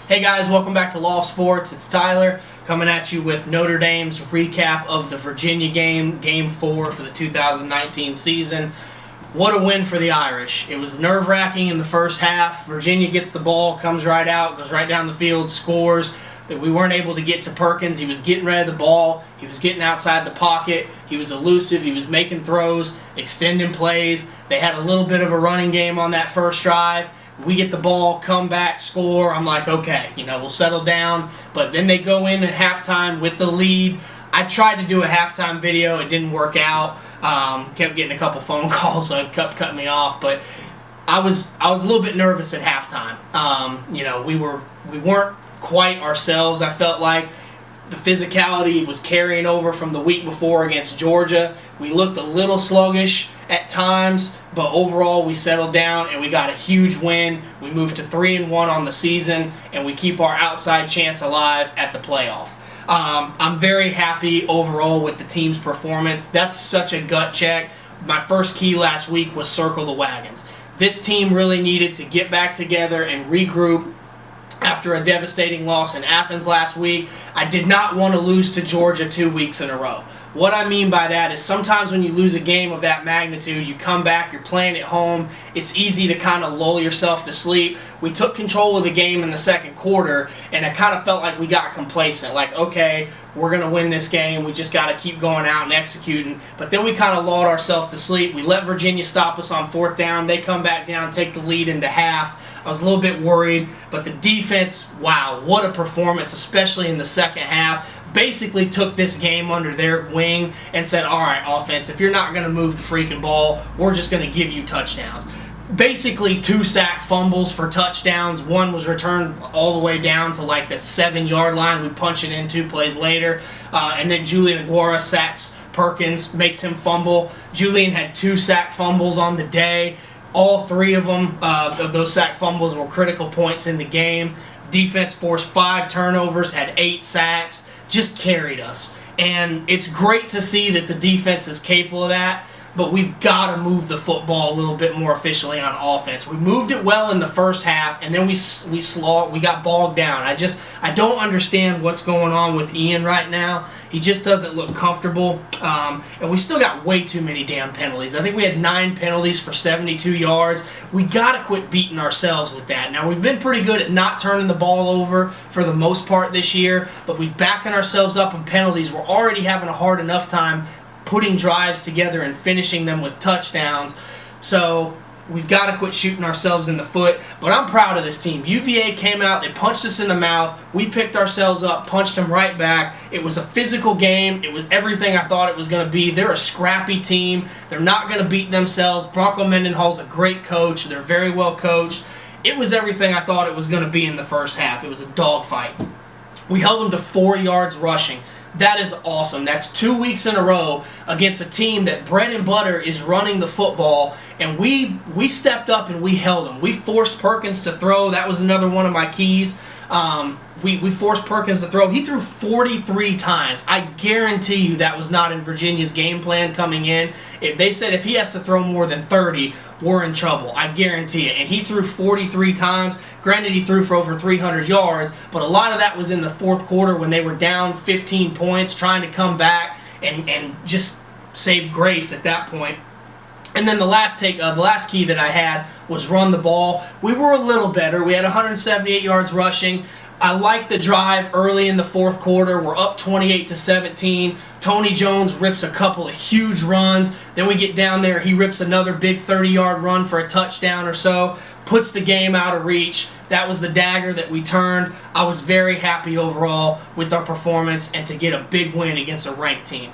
Hey guys, welcome back to Loft Sports. It's Tyler coming at you with Notre Dame's recap of the Virginia game, Game 4 for the 2019 season. What a win for the Irish. It was nerve-wracking in the first half. Virginia gets the ball, comes right out, goes right down the field, scores. That we weren't able to get to Perkins. He was getting rid of the ball. He was getting outside the pocket. He was elusive. He was making throws, extending plays. They had a little bit of a running game on that first drive. We get the ball, come back, score. I'm like, okay, we'll settle down. But then they go in at halftime with the lead. I tried to do a halftime video. It didn't work out. Kept getting a couple phone calls, so it kept cutting me off. But I was a little bit nervous at halftime. We weren't quite ourselves. I felt like the physicality was carrying over from the week before against Georgia. We looked a little sluggish at times, but overall we settled down and we got a huge win. We moved to 3-1 on the season, and we keep our outside chance alive at the playoff. I'm very happy overall with the team's performance. That's such a gut check. My first key last week was circle the wagons. This team really needed to get back together and regroup after a devastating loss in Athens last week. I did not want to lose to Georgia 2 weeks in a row. What I mean by that is sometimes when you lose a game of that magnitude, you come back, you're playing at home, it's easy to kind of lull yourself to sleep. We took control of the game in the second quarter, and I kind of felt like we got complacent. Like, okay, we're going to win this game. We just got to keep going out and executing. But then we kind of lulled ourselves to sleep. We let Virginia stop us on fourth down. They come back down, take the lead into half. I was a little bit worried, but the defense, wow, what a performance, especially in the second half. Basically took this game under their wing and said, all right, offense, if you're not going to move the freaking ball, we're just going to give you touchdowns. Basically 2 sack fumbles for touchdowns. One was returned all the way down to like the 7-yard line. We punch it in 2 plays later. And then Julian Aguara sacks Perkins, makes him fumble. Julian had 2 sack fumbles on the day. All 3 of them, of those sack fumbles, were critical points in the game. Defense forced 5 turnovers, had 8 sacks, just carried us. And it's great to see that the defense is capable of that, but we've got to move the football a little bit more efficiently on offense. We moved it well in the first half, and then we got bogged down. I don't understand what's going on with Ian right now. He just doesn't look comfortable, and we still got way too many damn penalties. I think we had 9 penalties for 72 yards. We got to quit beating ourselves with that. Now, we've been pretty good at not turning the ball over for the most part this year, but we're backing ourselves up in penalties. We're already having a hard enough time putting drives together and finishing them with touchdowns. So we've got to quit shooting ourselves in the foot. But I'm proud of this team. UVA came out, they punched us in the mouth. We picked ourselves up, punched them right back. It was a physical game. It was everything I thought it was going to be. They're a scrappy team. They're not going to beat themselves. Bronco Mendenhall's a great coach. They're very well coached. It was everything I thought it was going to be in the first half. It was a dogfight. We held them to 4 yards rushing. That is awesome. That's 2 weeks in a row against a team that bread and butter is running the football, and we stepped up and we held them. We forced Perkins to throw. That was another one of my keys. We forced Perkins to throw. He threw 43 times. I guarantee you that was not in Virginia's game plan coming in. They said if he has to throw more than 30, we're in trouble. I guarantee it. And he threw 43 times. Granted, he threw for over 300 yards, but a lot of that was in the fourth quarter when they were down 15 points, trying to come back and just save grace at that point. And then the last key that I had was run the ball. We were a little better. We had 178 yards rushing. I like the drive early in the fourth quarter. We're up 28-17. Tony Jones rips a couple of huge runs. Then we get down there. He rips another big 30-yard run for a touchdown or so. Puts the game out of reach. That was the dagger that we turned. I was very happy overall with our performance and to get a big win against a ranked team.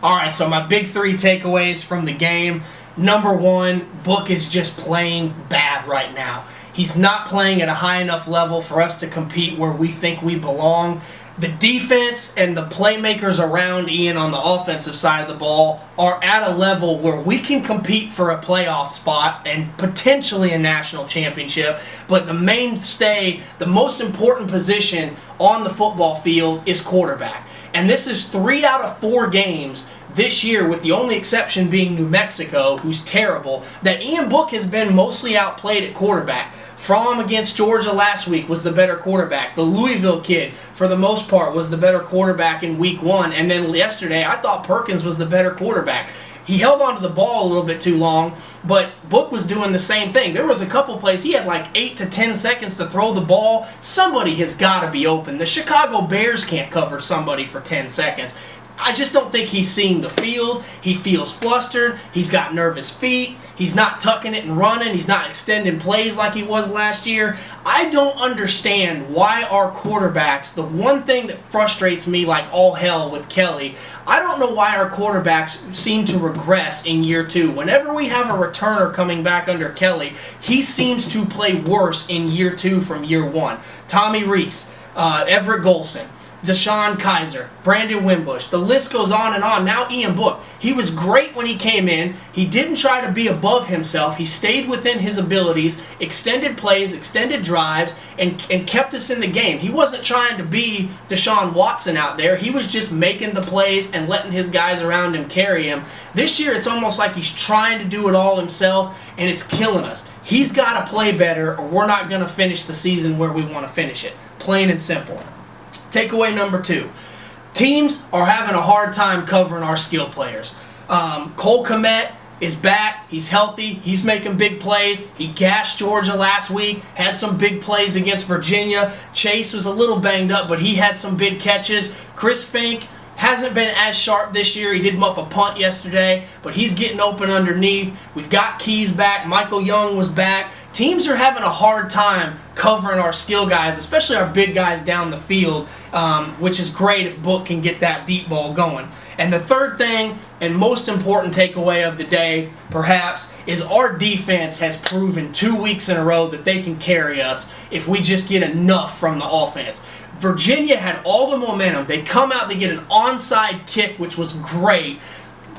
All right, so my big 3 takeaways from the game. Number 1, Book is just playing bad right now. He's not playing at a high enough level for us to compete where we think we belong. The defense and the playmakers around Ian on the offensive side of the ball are at a level where we can compete for a playoff spot and potentially a national championship. But the mainstay, the most important position on the football field is quarterback. And this is 3 out of 4 games this year, with the only exception being New Mexico, who's terrible, that Ian Book has been mostly outplayed at quarterback. Fromm against Georgia last week was the better quarterback. The Louisville kid, for the most part, was the better quarterback in week 1. And then yesterday, I thought Perkins was the better quarterback. He held onto the ball a little bit too long, but Book was doing the same thing. There was a couple plays, he had like 8 to 10 seconds to throw the ball. Somebody has got to be open. The Chicago Bears can't cover somebody for 10 seconds. I just don't think he's seeing the field. He feels flustered. He's got nervous feet. He's not tucking it and running. He's not extending plays like he was last year. I don't understand why our quarterbacks, the one thing that frustrates me like all hell with Kelly, I don't know why our quarterbacks seem to regress in year 2. Whenever we have a returner coming back under Kelly, he seems to play worse in year 2 from year 1. Tommy Reese, Everett Golson, Deshaun Kaiser, Brandon Wimbush. The list goes on and on. Now Ian Book. He was great when he came in. He didn't try to be above himself. He stayed within his abilities, extended plays, extended drives, and kept us in the game. He wasn't trying to be Deshaun Watson out there. He was just making the plays and letting his guys around him carry him. This year it's almost like he's trying to do it all himself, and it's killing us. He's got to play better, or we're not going to finish the season where we want to finish it. Plain and simple. Takeaway number 2. Teams are having a hard time covering our skill players. Cole Kmet is back. He's healthy. He's making big plays. He gashed Georgia last week, had some big plays against Virginia. Chase was a little banged up, but he had some big catches. Chris Fink hasn't been as sharp this year. He did muff a punt yesterday, but he's getting open underneath. We've got Keys back. Michael Young was back. Teams are having a hard time covering our skill guys, especially our big guys down the field, which is great if Book can get that deep ball going. And the third thing, and most important takeaway of the day, perhaps, is our defense has proven 2 weeks in a row that they can carry us if we just get enough from the offense. Virginia had all the momentum. They come out, they get an onside kick, which was great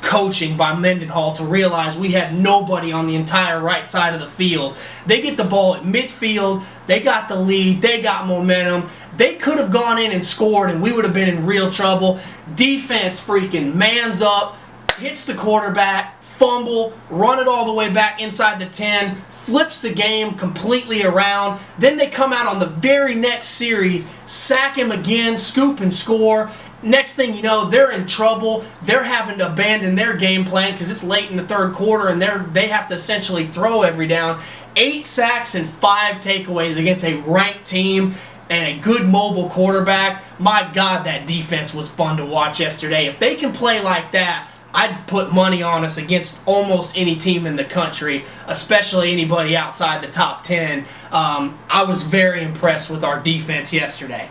coaching by Mendenhall to realize we had nobody on the entire right side of the field. They get the ball at midfield. They got the lead. They got momentum. They could have gone in and scored, and we would have been in real trouble. Defense freaking mans up, hits the quarterback, fumble, run it all the way back inside the 10, flips the game completely around. Then they come out on the very next series, sack him again, scoop and score. Next thing you know, they're in trouble. They're having to abandon their game plan because it's late in the third quarter and they have to essentially throw every down. 8 sacks and 5 takeaways against a ranked team and a good mobile quarterback. My God, that defense was fun to watch yesterday. If they can play like that, I'd put money on us against almost any team in the country, especially anybody outside the top 10. I was very impressed with our defense yesterday.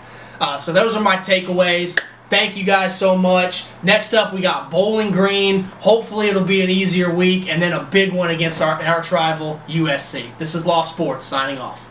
So those are my takeaways. Thank you guys so much. Next up, we got Bowling Green. Hopefully, it'll be an easier week, and then a big one against our arch rival, USC. This is Loft Sports, signing off.